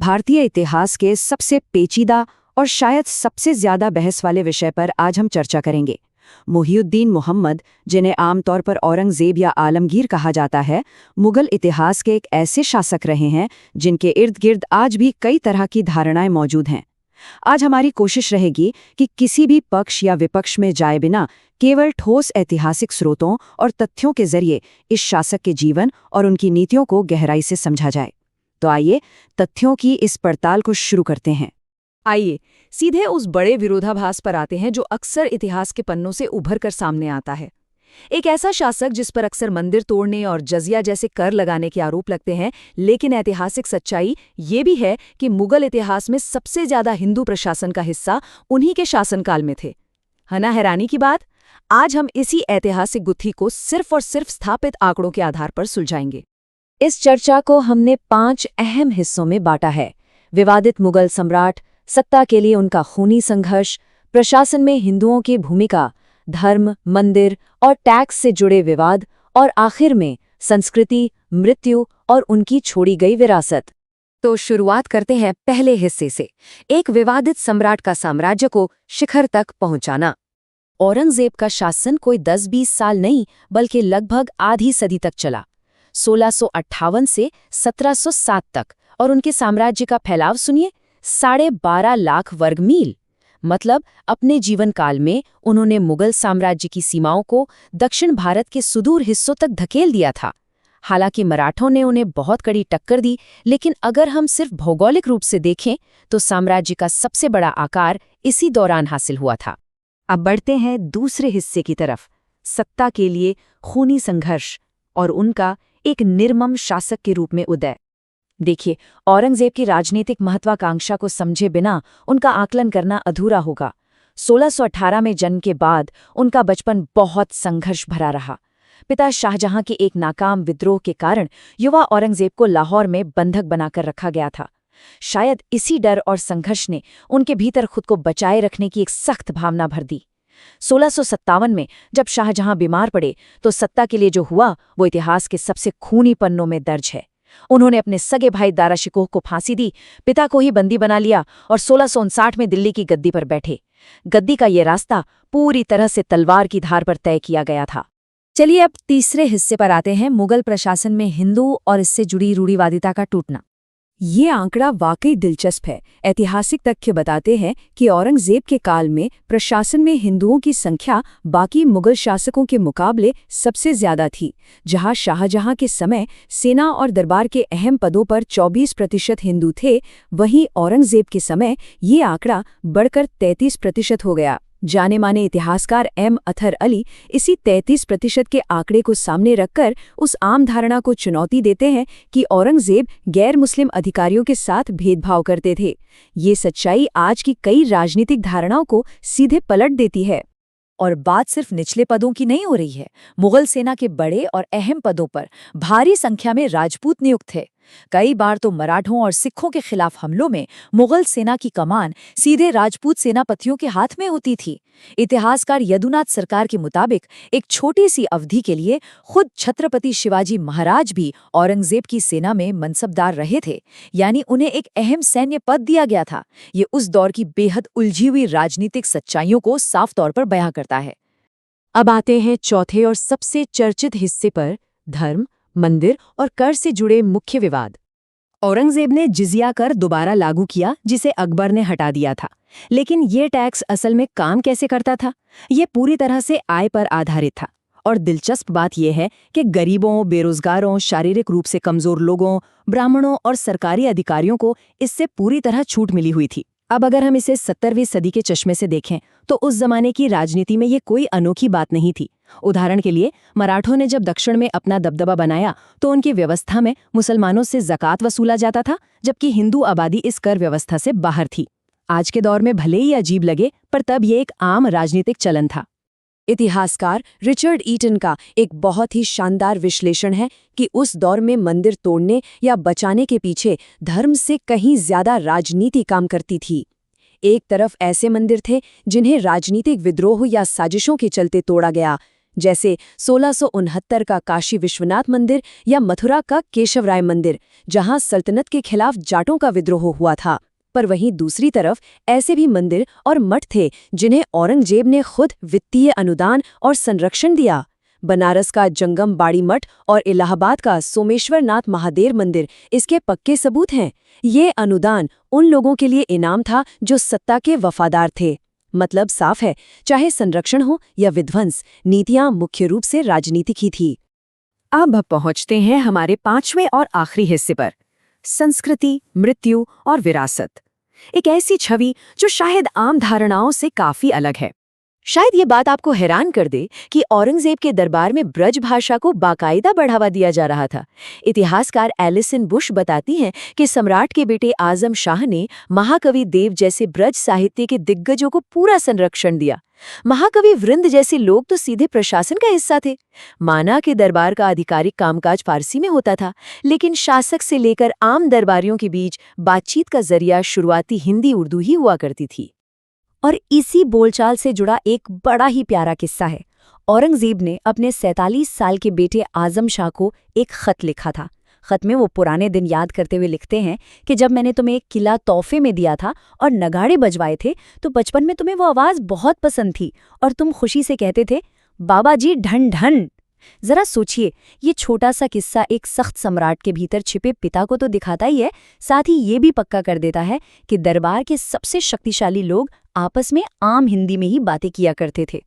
भारतीय इतिहास के सबसे पेचीदा और शायद सबसे ज्यादा बहस वाले विषय पर आज हम चर्चा करेंगे। मुहियुद्दीन मोहम्मद, जिन्हें आमतौर पर औरंगजेब या आलमगीर कहा जाता है, मुगल इतिहास के एक ऐसे शासक रहे हैं जिनके इर्द गिर्द आज भी कई तरह की धारणाएं मौजूद हैं। आज हमारी कोशिश रहेगी कि किसी भी पक्ष या विपक्ष में जाए बिना केवल ठोस ऐतिहासिक स्रोतों और तथ्यों के जरिए इस शासक के जीवन और उनकी नीतियों को गहराई से समझा जाए। तो आइए तथ्यों की इस पड़ताल को शुरू करते हैं। आइए सीधे उस बड़े विरोधाभास पर आते हैं जो अक्सर इतिहास के पन्नों से उभर कर सामने आता है। एक ऐसा शासक जिस पर अक्सर मंदिर तोड़ने और जजिया जैसे कर लगाने के आरोप लगते हैं, लेकिन ऐतिहासिक सच्चाई ये भी है कि मुगल इतिहास में सबसे ज्यादा हिंदू प्रशासन का हिस्सा उन्हीं के शासनकाल में थे। है ना हैरानी की बात? आज हम इसी ऐतिहासिक गुत्थी को सिर्फ और सिर्फ स्थापित आंकड़ों के आधार पर सुलझाएंगे। इस चर्चा को हमने 5 अहम हिस्सों में बांटा है। विवादित मुगल सम्राट, सत्ता के लिए उनका खूनी संघर्ष, प्रशासन में हिंदुओं की भूमिका, धर्म, मंदिर और टैक्स से जुड़े विवाद, और आखिर में संस्कृति, मृत्यु और उनकी छोड़ी गई विरासत। तो शुरुआत करते हैं पहले हिस्से से, एक विवादित सम्राट का साम्राज्य को शिखर तक पहुंचाना। औरंगजेब का शासन कोई 10-20 साल नहीं, बल्कि लगभग आधी सदी तक चला, 1658 से 1707 तक। और उनके साम्राज्य का फैलाव सुनिए, 12.5 लाख वर्ग मील। मतलब अपने जीवन काल में उन्होंने मुगल साम्राज्य की सीमाओं को दक्षिण भारत के सुदूर हिस्सों तक धकेल दिया था। हालांकि मराठों ने उन्हें बहुत कड़ी टक्कर दी, लेकिन अगर हम सिर्फ भौगोलिक रूप से देखें तो साम्राज्य का सबसे बड़ा आकार इसी दौरान हासिल हुआ था। अब बढ़ते हैं दूसरे हिस्से की तरफ, सत्ता के लिए खूनी संघर्ष और उनका एक निर्मम शासक के रूप में उदय। देखिए, औरंगजेब की राजनीतिक महत्वाकांक्षा को समझे बिना उनका आकलन करना अधूरा होगा। 1618 में जन्म के बाद उनका बचपन बहुत संघर्ष भरा रहा। पिता शाहजहां के एक नाकाम विद्रोह के कारण युवा औरंगजेब को लाहौर में बंधक बनाकर रखा गया था। शायद इसी डर और संघर्ष ने उनके भीतर खुद को बचाए रखने की एक सख्त भावना भर दी। 1657 में जब शाहजहां बीमार पड़े तो सत्ता के लिए जो हुआ वो इतिहास के सबसे खूनी पन्नों में दर्ज है। उन्होंने अपने सगे भाई दारा शिकोह को फांसी दी, पिता को ही बंदी बना लिया और 1659 में दिल्ली की गद्दी पर बैठे। गद्दी का ये रास्ता पूरी तरह से तलवार की धार पर तय किया गया था। चलिए अब तीसरे हिस्से पर आते हैं, मुगल प्रशासन में हिंदू और इससे जुड़ी रूढ़िवादिता का टूटना। ये आंकड़ा वाकई दिलचस्प है। ऐतिहासिक तथ्य बताते हैं कि औरंगजेब के काल में प्रशासन में हिंदुओं की संख्या बाकी मुगल शासकों के मुकाबले सबसे ज्यादा थी। जहां शाहजहां के समय सेना और दरबार के अहम पदों पर 24% हिंदू थे, वहीं औरंगजेब के समय ये आंकड़ा बढ़कर 33% हो गया। जाने माने इतिहासकार एम अथर अली इसी 33% के आंकड़े को सामने रखकर उस आम धारणा को चुनौती देते हैं कि औरंगजेब गैर मुस्लिम अधिकारियों के साथ भेदभाव करते थे। ये सच्चाई आज की कई राजनीतिक धारणाओं को सीधे पलट देती है। और बात सिर्फ निचले पदों की नहीं हो रही है। मुगल सेना के बड़े और अहम पदों पर भारी संख्या में राजपूत नियुक्त थे। कई बार तो मराठों और सिखों के खिलाफ हमलों में मुगल सेना की कमान सीधे राजपूत सेनापतियों के हाथ में होती थी। इतिहासकार यदुनाथ सरकार के मुताबिक एक छोटी सी अवधि के लिए खुद छत्रपति शिवाजी महाराज भी औरंगजेब की सेना में मनसबदार रहे थे, यानी उन्हें एक अहम सैन्य पद दिया गया था। ये उस दौर की बेहद उलझी हुई राजनीतिक सच्चाइयों को साफ तौर पर बयां करता है। अब आते हैं चौथे और सबसे चर्चित हिस्से पर, धर्म, मंदिर और कर से जुड़े मुख्य विवाद। औरंगजेब ने जिजिया कर दोबारा लागू किया, जिसे अकबर ने हटा दिया था। लेकिन ये टैक्स असल में काम कैसे करता था? ये पूरी तरह से आय पर आधारित था। और दिलचस्प बात यह है कि गरीबों, बेरोजगारों, शारीरिक रूप से कमजोर लोगों, ब्राह्मणों और सरकारी अधिकारियों को इससे पूरी तरह छूट मिली हुई थी। अब अगर हम इसे 17वीं सदी के चश्मे से देखें तो उस जमाने की राजनीति में ये कोई अनोखी बात नहीं थी। उदाहरण के लिए, मराठों ने जब दक्षिण में अपना दबदबा बनाया तो उनकी व्यवस्था में मुसलमानों से ज़कात वसूला जाता था, जबकि हिंदू आबादी इस कर व्यवस्था से बाहर थी। आज के दौर में भले ही अजीब लगे, पर तब ये एक आम राजनीतिक चलन था। इतिहासकार रिचर्ड ईटन का एक बहुत ही शानदार विश्लेषण है कि उस दौर में मंदिर तोड़ने या बचाने के पीछे धर्म से कहीं ज्यादा राजनीति काम करती थी। एक तरफ ऐसे मंदिर थे जिन्हें राजनीतिक विद्रोह या साजिशों के चलते तोड़ा गया, जैसे 1669 का काशी विश्वनाथ मंदिर या मथुरा का केशवराय मंदिर, जहां सल्तनत के खिलाफ जाटों का विद्रोह हुआ था। पर वहीं दूसरी तरफ ऐसे भी मंदिर और मठ थे जिन्हें औरंगजेब ने खुद वित्तीय अनुदान और संरक्षण दिया। बनारस का जंगम बाड़ी मठ और इलाहाबाद का सोमेश्वरनाथ महादेव मंदिर इसके पक्के सबूत हैं। ये अनुदान उन लोगों के लिए इनाम था जो सत्ता के वफादार थे। मतलब साफ है, चाहे संरक्षण हो या विध्वंस, नीतियां मुख्य रूप से राजनीतिक ही थी। अब पहुंचते हैं हमारे 5वें और आखिरी हिस्से पर, संस्कृति, मृत्यु और विरासत। एक ऐसी छवि जो शायद आम धारणाओं से काफी अलग है। शायद ये बात आपको हैरान कर दे कि औरंगजेब के दरबार में ब्रज भाषा को बाकायदा बढ़ावा दिया जा रहा था। इतिहासकार एलिसन बुश बताती हैं कि सम्राट के बेटे आजम शाह ने महाकवि देव जैसे ब्रज साहित्य के दिग्गजों को पूरा संरक्षण दिया। महाकवि वृंद जैसे लोग तो सीधे प्रशासन का हिस्सा थे। माना कि दरबार का आधिकारिक कामकाज फारसी में होता था, लेकिन शासक से लेकर आम दरबारियों के बीच बातचीत का जरिया शुरुआती हिंदी उर्दू ही हुआ करती थी। और इसी बोलचाल से जुड़ा एक बड़ा ही प्यारा किस्सा है। औरंगजेब ने अपने 47 साल के बेटे आजम शाह को एक खत लिखा था। खत में वो पुराने दिन याद करते हुए लिखते हैं कि जब मैंने तुम्हें एक किला तोहफे में दिया था और नगाड़े बजवाए थे तो बचपन में तुम्हें वो आवाज़ बहुत पसंद थी और तुम खुशी से कहते थे, बाबा जी ढन ढन। जरा सोचिए, ये छोटा सा किस्सा एक सख्त सम्राट के भीतर छिपे पिता को तो दिखाता ही है, साथ ही ये भी पक्का कर देता है कि दरबार के सबसे शक्तिशाली लोग आपस में आम हिंदी में ही बातें किया करते थे।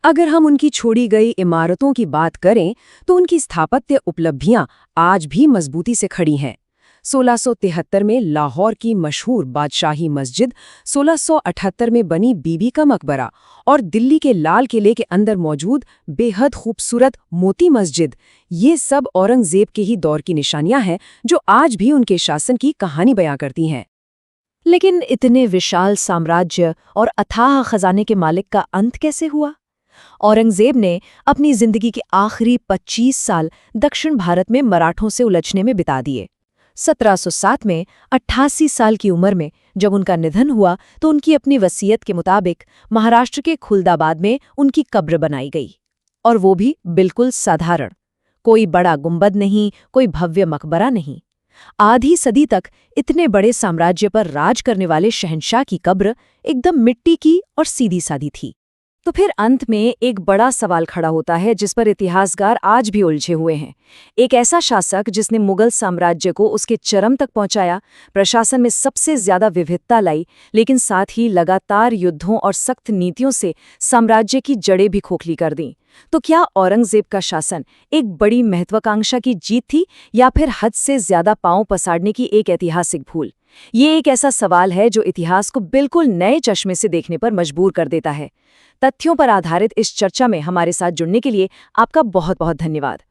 अगर हम उनकी छोड़ी गई इमारतों की बात करें तो उनकी स्थापत्य उपलब्धियां आज भी मजबूती से खड़ी हैं। 1673 में लाहौर की मशहूर बादशाही मस्जिद, 1678 में बनी बीबी का मकबरा और दिल्ली के लाल किले के अंदर मौजूद बेहद खूबसूरत मोती मस्जिद, ये सब औरंगजेब के ही दौर की निशानियां हैं जो आज भी उनके शासन की कहानी बयां करती हैं। लेकिन इतने विशाल साम्राज्य और अथाह खजाने के मालिक का अंत कैसे हुआ? औरंगजेब ने अपनी जिंदगी के आखिरी 25 साल दक्षिण भारत में मराठों से उलझने में बिता दिए। 1707 में 88 साल की उम्र में जब उनका निधन हुआ तो उनकी अपनी वसीयत के मुताबिक महाराष्ट्र के खुलदाबाद में उनकी कब्र बनाई गई, और वो भी बिल्कुल साधारण। कोई बड़ा गुंबद नहीं, कोई भव्य मकबरा नहीं। आधी सदी तक इतने बड़े साम्राज्य पर राज करने वाले शहंशाह की कब्र एकदम मिट्टी की और सीधी सादी थी। तो फिर अंत में एक बड़ा सवाल खड़ा होता है जिस पर इतिहासकार आज भी उलझे हुए हैं। एक ऐसा शासक जिसने मुगल साम्राज्य को उसके चरम तक पहुंचाया, प्रशासन में सबसे ज्यादा विविधता लाई, लेकिन साथ ही लगातार युद्धों और सख्त नीतियों से साम्राज्य की जड़ें भी खोखली कर दी। तो क्या औरंगजेब का शासन एक बड़ी महत्वाकांक्षा की जीत थी या फिर हद से ज्यादा पांव पसारने की एक ऐतिहासिक भूल? ये एक ऐसा सवाल है जो इतिहास को बिल्कुल नए चश्मे से देखने पर मजबूर कर देता है। तथ्यों पर आधारित इस चर्चा में हमारे साथ जुड़ने के लिए आपका बहुत बहुत धन्यवाद।